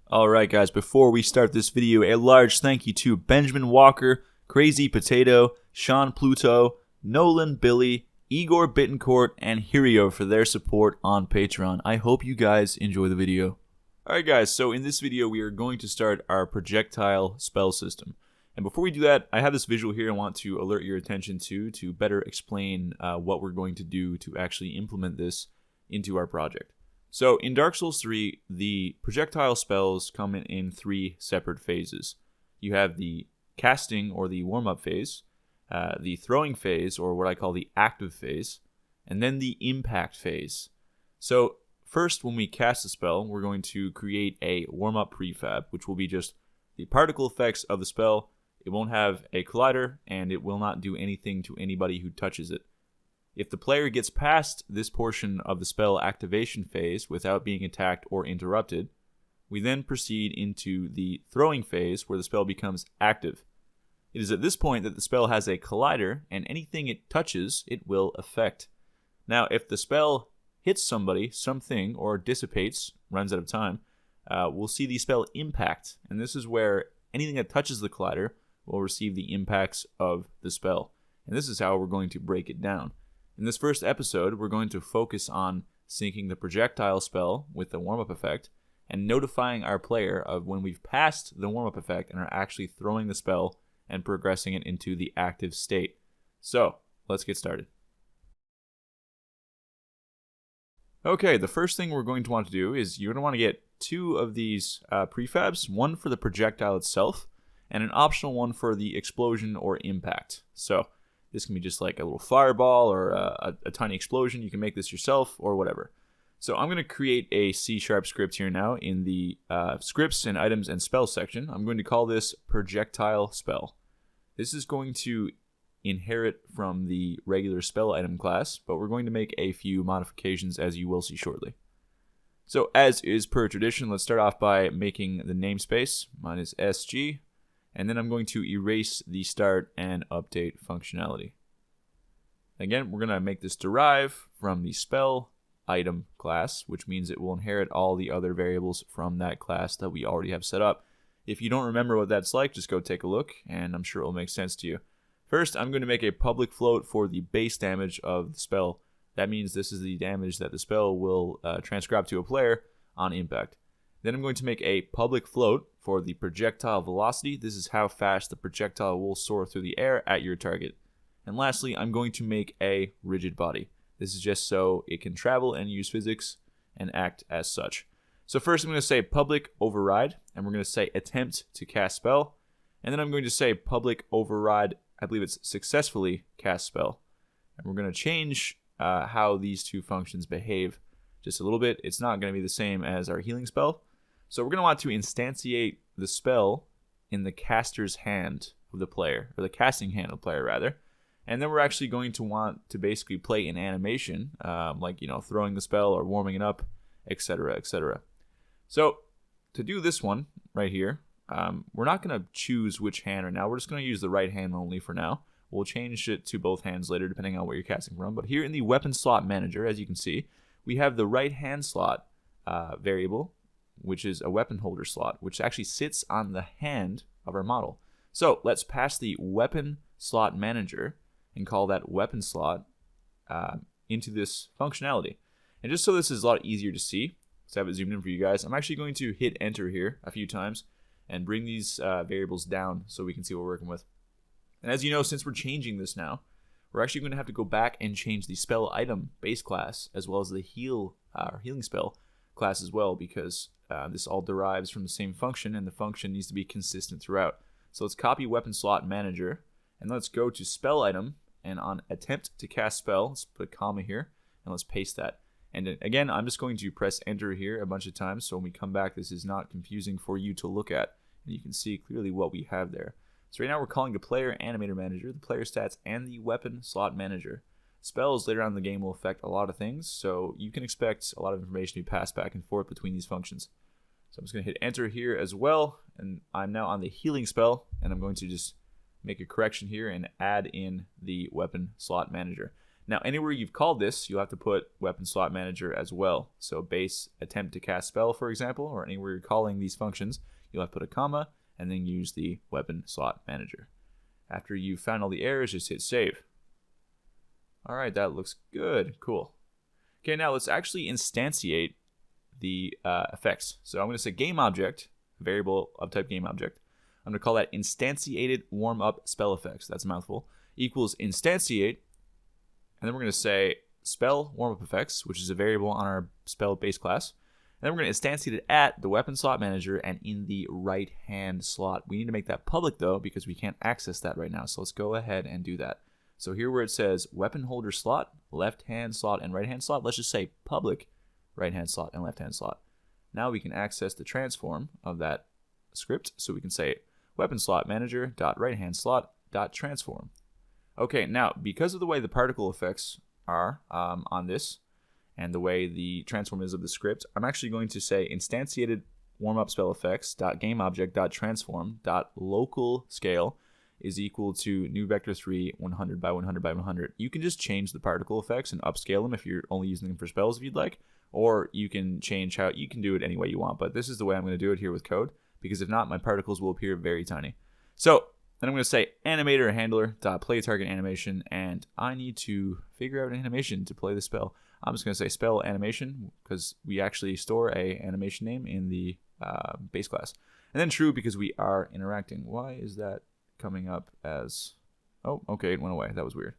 Alright guys, before we start this video, a large thank you to Benjamin Walker, Crazy Potato, Sean Pluto, Nolan Billy, Igor Bittencourt, and Hirio for their support on Patreon. I hope you guys enjoy the video. Alright guys, so in this video we are going to start our projectile spell system. And before we do that, I have this visual here I want to alert your attention to better explain what we're going to do to actually implement this into our project. So in Dark Souls 3, the projectile spells come in three separate phases. You have the casting or the warm-up phase, the throwing phase or what I call the active phase, and then the impact phase. So first, when we cast a spell, we're going to create a warm-up prefab, which will be just the particle effects of the spell. It won't have a collider, and it will not do anything to anybody who touches it. If the player gets past this portion of the spell activation phase without being attacked or interrupted, we then proceed into the throwing phase where the spell becomes active. It is at this point that the spell has a collider, and anything it touches, it will affect. Now, if the spell hits somebody, something, or dissipates, runs out of time, we'll see the spell impact, and this is where anything that touches the collider will receive the impacts of the spell. And this is how we're going to break it down. In this first episode, we're going to focus on syncing the projectile spell with the warm-up effect and notifying our player of when we've passed the warm-up effect and are actually throwing the spell and progressing it into the active state. So, let's get started. Okay, the first thing we're going to want to do is you're going to want to get two of these prefabs, one for the projectile itself and an optional one for the explosion or impact. So, this can be just like a little fireball or a tiny explosion. You can make this yourself or whatever. So I'm going to create a C# script here now in the scripts and items and spell section. I'm going to call this Projectile Spell. This is going to inherit from the regular spell item class, but we're going to make a few modifications as you will see shortly. So as is per tradition, let's start off by making the namespace. Mine is SG. And then I'm going to erase the start and update functionality. Again, we're going to make this derive from the spell item class, which means it will inherit all the other variables from that class that we already have set up. If you don't remember what that's like, just go take a look, and I'm sure it will make sense to you. First, I'm going to make a public float for the base damage of the spell. That means this is the damage that the spell will transcribe to a player on impact. Then I'm going to make a public float for the projectile velocity. This is how fast the projectile will soar through the air at your target. And lastly, I'm going to make a rigid body. This is just so it can travel and use physics and act as such. So first I'm going to say public override, and we're going to say attempt to cast spell. And then I'm going to say public override, I believe it's successfully cast spell. And we're going to change how these two functions behave just a little bit. It's not going to be the same as our healing spell. So we're going to want to instantiate the spell in the caster's hand of the player, or the casting hand of the player rather. And then we're actually going to want to basically play an animation, like, throwing the spell or warming it up, etc., etc. So to do this one right here, we're not going to choose which hand right now. We're just going to use the right hand only for now. We'll change it to both hands later depending on where you're casting from. But here in the weapon slot manager, as you can see, we have the right hand slot variable, which is a weapon holder slot, which actually sits on the hand of our model. So let's pass the weapon slot manager and call that weapon slot into this functionality. And just so this is a lot easier to see, let's have it zoomed in for you guys. I'm actually going to hit enter here a few times and bring these variables down so we can see what we're working with. And as you know, since we're changing this now, we're actually going to have to go back and change the spell item base class as well as the healing spell class as well, because this all derives from the same function, and the function needs to be consistent throughout. So let's copy weapon slot manager, and let's go to spell item, and on attempt to cast spell, let's put a comma here, and let's paste that. And again, I'm just going to press enter here a bunch of times, so when we come back, this is not confusing for you to look at, and you can see clearly what we have there. So right now we're calling the player animator manager, the player stats, and the weapon slot manager. Spells later on in the game will affect a lot of things, so you can expect a lot of information to be passed back and forth between these functions. So I'm just going to hit enter here as well, and I'm now on the healing spell, and I'm going to just make a correction here and add in the weapon slot manager. Now, anywhere you've called this, you'll have to put weapon slot manager as well. So base attempt to cast spell, for example, or anywhere you're calling these functions, you'll have to put a comma and then use the weapon slot manager. After you've found all the errors, just hit save. All right, that looks good. Cool. Okay, now let's actually instantiate the effects. So I'm going to say game object, variable of type game object. I'm going to call that instantiated warm-up spell effects. That's a mouthful. Equals instantiate. And then we're going to say spell warm-up effects, which is a variable on our spell base class. And then we're going to instantiate it at the weapon slot manager and in the right-hand slot. We need to make that public, though, because we can't access that right now. So let's go ahead and do that. So here where it says weapon holder slot, left-hand slot, and right-hand slot, let's just say public right-hand slot and left-hand slot. Now we can access the transform of that script. So we can say weapon slot manager dot right-hand slot dot transform. Okay, now because of the way the particle effects are on this and the way the transform is of the script, I'm actually going to say instantiated warm-up spell effects dot game object dot transform dot local scale is equal to new vector 3 100 by 100 by 100. You can just change the particle effects and upscale them if you're only using them for spells if you'd like, or you can change how you can do it any way you want. But this is the way I'm going to do it here with code, because if not, my particles will appear very tiny. So then I'm going to say animator handler dot play target animation, and I need to figure out an animation to play the spell. I'm just going to say spell animation because we actually store a animation name in the base class, and then true because we are interacting. Why is that coming up as? Oh, okay, it went away. That was weird.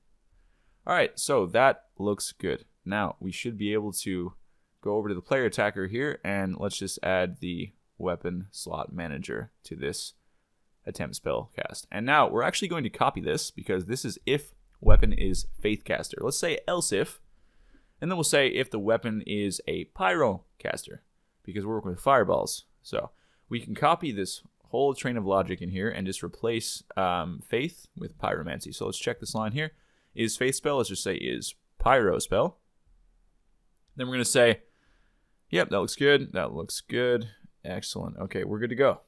All right, so that looks good. Now we should be able to go over to the player attacker here, and let's just add the weapon slot manager to this attempt spell cast. And now we're actually going to copy this because this is if weapon is faith caster. Let's say else if, and then we'll say if the weapon is a pyro caster because we're working with fireballs. So we can copy this whole train of logic in here and just replace faith with pyromancy. So let's check this line here. Is faith spell? Let's just say is pyro spell. Then we're going to say, yep, that looks good. That looks good. Excellent. Okay, we're good to go.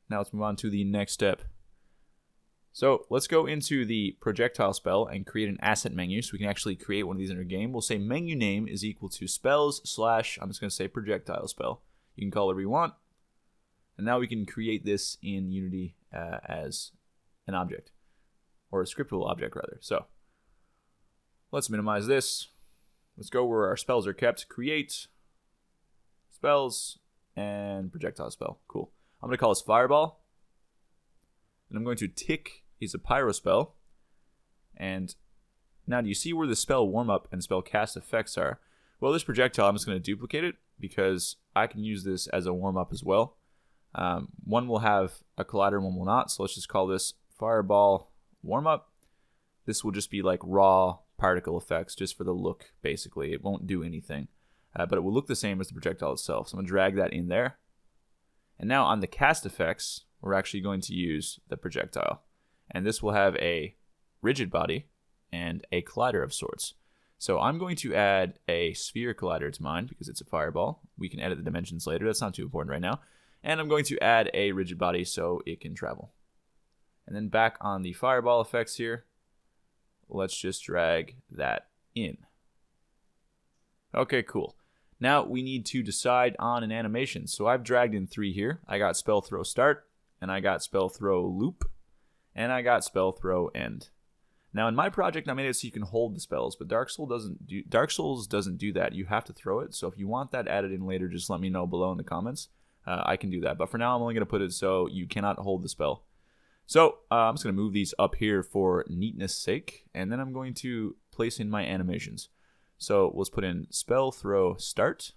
Now let's move on to the next step. So let's go into the projectile spell and create an asset menu so we can actually create one of these in our game. We'll say menu name is equal to spells / I'm just going to say projectile spell. You can call it whatever you want. And now we can create this in Unity as an object, or a scriptable object rather. So let's minimize this. Let's go where our spells are kept. Create spells and projectile spell. Cool. I'm going to call this fireball. And I'm going to tick is a pyro spell. And now do you see where the spell warm up and spell cast effects are? Well, this projectile, I'm just going to duplicate it because I can use this as a warm up as well. One will have a collider, one will not. So let's just call this fireball warm up. This will just be like raw particle effects just for the look, basically. It won't do anything, but it will look the same as the projectile itself. So I'm going to drag that in there. And now on the cast effects, we're actually going to use the projectile. And this will have a rigid body and a collider of sorts. So I'm going to add a sphere collider to mine because it's a fireball. We can edit the dimensions later. That's not too important right now. And I'm going to add a rigid body so it can travel. And then back on the fireball effects here, let's just drag that in. Okay, cool. Now we need to decide on an animation. So I've dragged in 3 here. I got spell throw start, and I got spell throw loop, and I got spell throw end. Now in my project, I made it so you can hold the spells, but Dark Souls doesn't do that. You have to throw it. So if you want that added in later, just let me know below in the comments. I can do that. But for now, I'm only going to put it so you cannot hold the spell. So I'm just going to move these up here for neatness sake, and then I'm going to place in my animations. So let's put in spell throw start,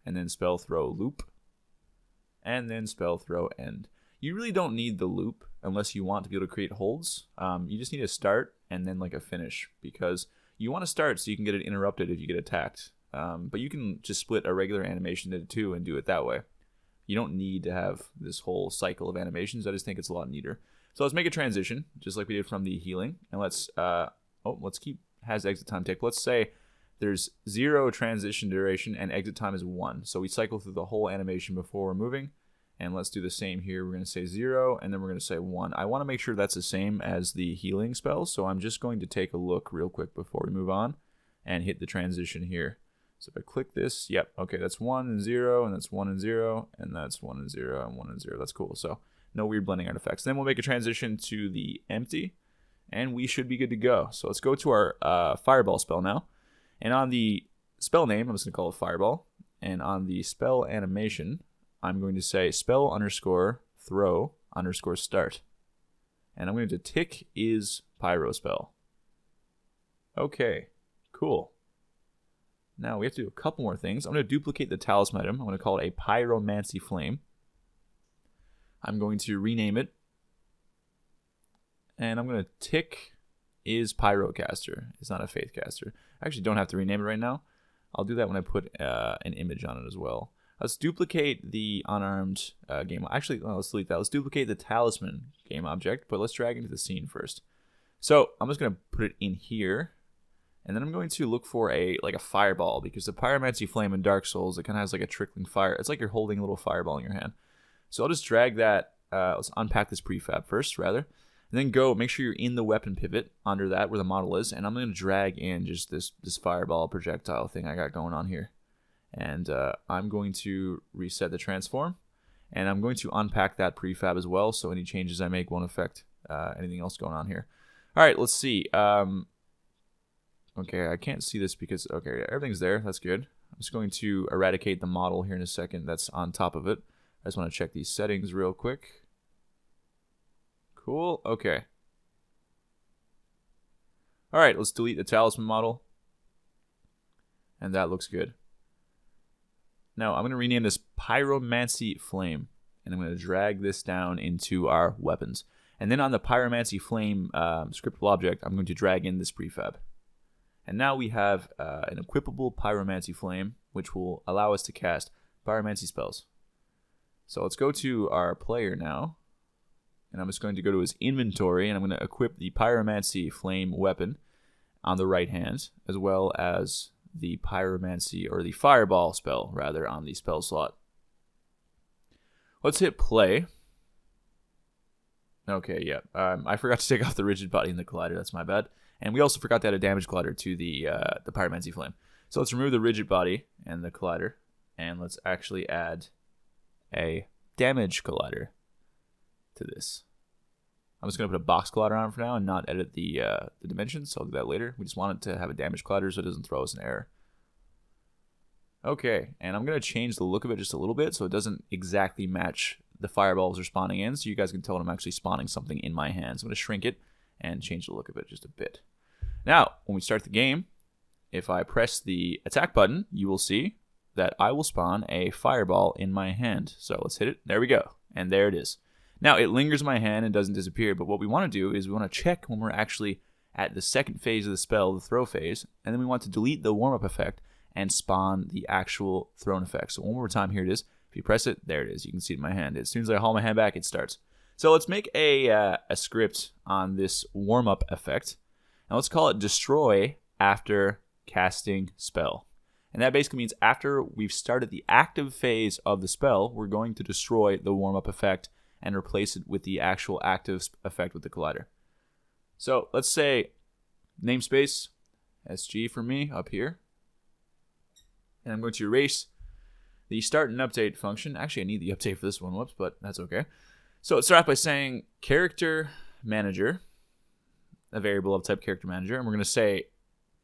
and then spell throw loop, and then spell throw end. You really don't need the loop unless you want to be able to create holds. You just need a start and then like a finish, because you want to start so you can get it interrupted if you get attacked. But you can just split a regular animation into 2 and do it that way. You don't need to have this whole cycle of animations. I just think it's a lot neater. So let's make a transition, just like we did from the healing. And let's keep has exit time tick. Let's say there's 0 transition duration and exit time is 1. So we cycle through the whole animation before we're moving. And let's do the same here. We're going to say 0, and then we're going to say 1. I want to make sure that's the same as the healing spell, so I'm just going to take a look real quick before we move on and hit the transition here. So if I click this, yep, okay, that's 1 and 0, and that's 1 and 0, and that's 1 and 0, and 1 and 0. That's cool. So no weird blending artifacts. Then we'll make a transition to the empty, and we should be good to go. So let's go to our fireball spell now. And on the spell name, I'm just going to call it fireball. And on the spell animation, I'm going to say spell underscore throw underscore start. And I'm going to tick is pyro spell. Okay, cool. Now we have to do a couple more things. I'm going to duplicate the talisman item. I'm going to call it a Pyromancy Flame. I'm going to rename it. And I'm going to tick is Pyrocaster. It's not a Faithcaster. I actually don't have to rename it right now. I'll do that when I put an image on it as well. Let's duplicate the unarmed game. Actually, let's delete that. Let's duplicate the talisman game object, but let's drag into the scene first. So I'm just going to put it in here. And then I'm going to look for a fireball, because the Pyromancy Flame in Dark Souls, it kind of has like a trickling fire. It's like you're holding a little fireball in your hand. So I'll just drag that. Let's unpack this prefab first, rather. And then go, make sure you're in the weapon pivot under that where the model is. And I'm going to drag in just this fireball projectile thing I got going on here. And I'm going to reset the transform. And I'm going to unpack that prefab as well, so any changes I make won't affect anything else going on here. All right, let's see. Okay, I can't see this because, okay, everything's there. That's good. I'm just going to eradicate the model here in a second that's on top of it. I just want to check these settings real quick. Cool. Okay. All right, let's delete the talisman model. And that looks good. Now, I'm going to rename this Pyromancy Flame. And I'm going to drag this down into our weapons. And then on the Pyromancy Flame scriptable object, I'm going to drag in this prefab. And now we have an equipable Pyromancy Flame, which will allow us to cast Pyromancy spells. So let's go to our player now. And I'm just going to go to his inventory, and I'm going to equip the Pyromancy Flame weapon on the right hand, as well as the Pyromancy, or the Fireball spell, rather, on the spell slot. Let's hit play. Okay, yeah. I forgot to take off the rigid body in the collider. That's my bad. And we also forgot to add a damage collider to the Pyromancy Flame. So let's remove the rigid body and the collider, and let's actually add a damage collider to this. I'm just going to put a box collider on for now and not edit the dimensions, so I'll do that later. We just want it to have a damage collider so it doesn't throw us an error. Okay, and I'm going to change the look of it just a little bit so it doesn't exactly match the fireballs are spawning in, so you guys can tell when I'm actually spawning something in my hands. I'm going to shrink it and change the look of it just a bit. Now, when we start the game, if I press the attack button, you will see that I will spawn a fireball in my hand. So let's hit it. There we go. And there it is. Now, it lingers in my hand and doesn't disappear, but what we want to do is we want to check when we're actually at the second phase of the spell, the throw phase, and then we want to delete the warm-up effect and spawn the actual thrown effect. So one more time, here it is. If you press it, there it is. You can see it in my hand. As soon as I haul my hand back, it starts. So let's make a script on this warm-up effect. And let's call it destroy after casting spell. And that basically means after we've started the active phase of the spell, we're going to destroy the warm-up effect and replace it with the actual active effect with the collider. So let's say namespace SG for me up here. And I'm going to erase the start and update function. Actually, I need the update for this one. Whoops, but that's okay. So let's start off by saying character manager, a variable of type character manager, and we're going to say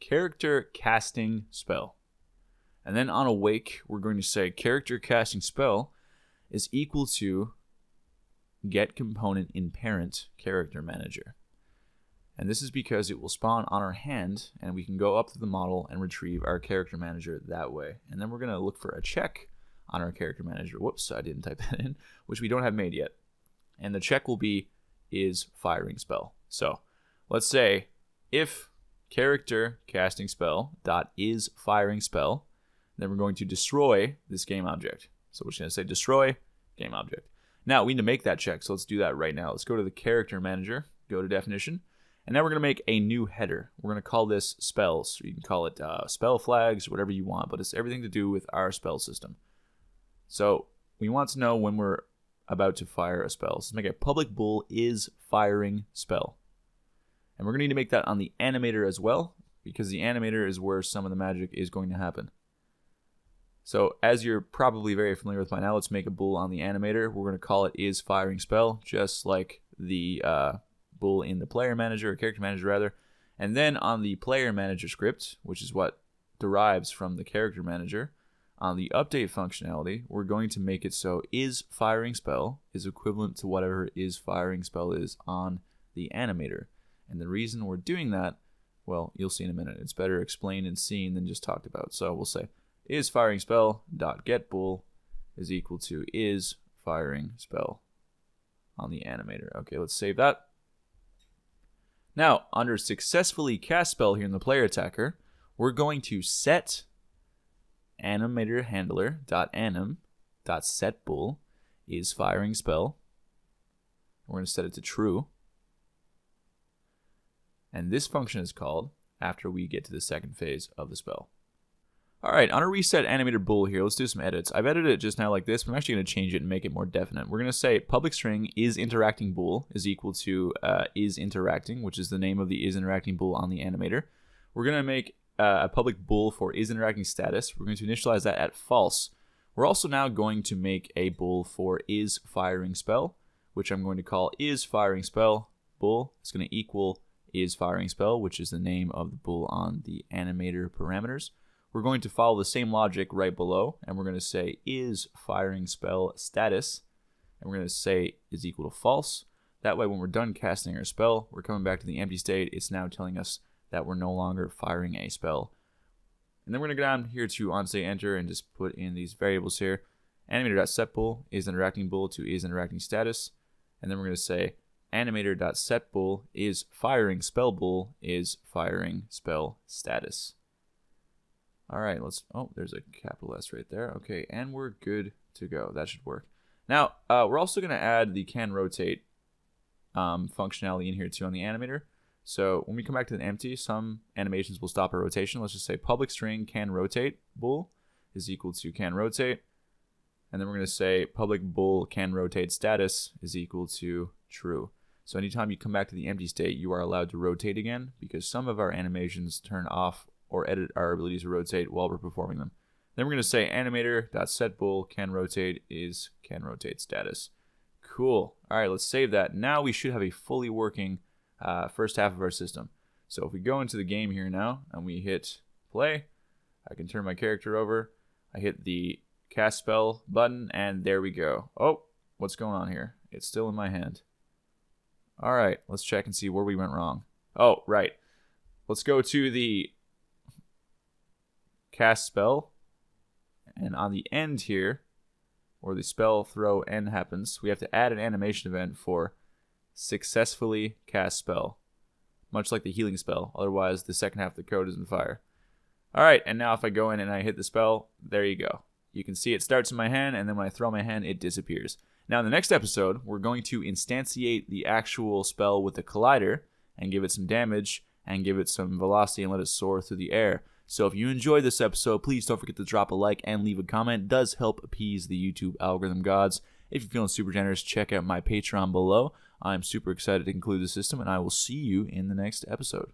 character casting spell. And then on awake, we're going to say character casting spell is equal to get component in parent character manager. And this is because it will spawn on our hand, and we can go up to the model and retrieve our character manager that way. And then we're going to look for a check on our character manager. Whoops, I didn't type that in, which we don't have made yet. And the check will be is firing spell. So let's say if character casting spell dot is firing spell, then we're going to destroy this game object. So we're just going to say destroy game object. Now we need to make that check, so let's do that right now. Let's go to the character manager, go to definition, and now we're going to make a new header. We're going to call this spells. You can call it spell flags, or whatever you want, but it's everything to do with our spell system. So we want to know when we're about to fire a spell. So let's make a public bool is firing spell. And we're going to need to make that on the animator as well, because the animator is where some of the magic is going to happen. So as you're probably very familiar with by now, let's make a bool on the animator. We're going to call it is firing spell, just like the bool in the player manager, or character manager rather. And then on the player manager script, which is what derives from the character manager, on the update functionality, we're going to make it so is firing spell is equivalent to whatever is firing spell is on the animator. And the reason we're doing that, well, you'll see in a minute. It's better explained and seen than just talked about. So we'll say is firing spell dot get bool is equal to is firing spell on the animator. Okay, let's save that. Now, under successfully cast spell here in the player attacker, we're going to set animator handler dot anim dot set bool is firing spell. We're going to set it to true. And this function is called after we get to the second phase of the spell. All right, on a reset animator bool here, let's do some edits. I've edited it just now like this, but I'm actually going to change it and make it more definite. We're going to say public string is interacting bool is equal to is interacting, which is the name of the is interacting bool on the animator. We're going to make a public bool for is interacting status. We're going to initialize that at false. We're also now going to make a bool for is firing spell, which I'm going to call is firing spell bool. It's going to equal is firing spell, which is the name of the bool on the animator parameters. We're going to follow the same logic right below, and we're going to say is firing spell status, and we're going to say is equal to false. That way, when we're done casting our spell, we're coming back to the empty state. It's now telling us that we're no longer firing a spell. And then we're going to go down here to on say enter and just put in these variables here. Animator.setBool is interacting bool to is interacting status, and then we're going to say animator.setBool is firing spell bool is firing spell status. All right, oh, there's a capital S right there. Okay, and we're good to go. That should work. Now, we're also going to add the can rotate functionality in here too on the animator. So when we come back to the empty, some animations will stop our rotation. Let's just say public string can rotate bool is equal to can rotate. And then we're going to say public bool can rotate status is equal to true. So anytime you come back to the empty state, you are allowed to rotate again, because some of our animations turn off or edit our ability to rotate while we're performing them. Then we're going to say animator.setBool can rotate is can rotate status. Cool. All right, let's save that. Now we should have a fully working first half of our system. So if we go into the game here now and we hit play, I can turn my character over. I hit the cast spell button and there we go. Oh, what's going on here? It's still in my hand. All right, let's check and see where we went wrong. Oh, right. Let's go to the cast spell, and on the end here, where the spell throw end happens, we have to add an animation event for successfully cast spell, much like the healing spell. Otherwise, the second half of the code doesn't fire. All right, and now if I go in and I hit the spell, there you go. You can see it starts in my hand, and then when I throw my hand, it disappears. Now, in the next episode, we're going to instantiate the actual spell with the collider and give it some damage and give it some velocity and let it soar through the air. So if you enjoyed this episode, please don't forget to drop a like and leave a comment. It does help appease the YouTube algorithm gods. If you're feeling super generous, check out my Patreon below. I'm super excited to conclude the system, and I will see you in the next episode.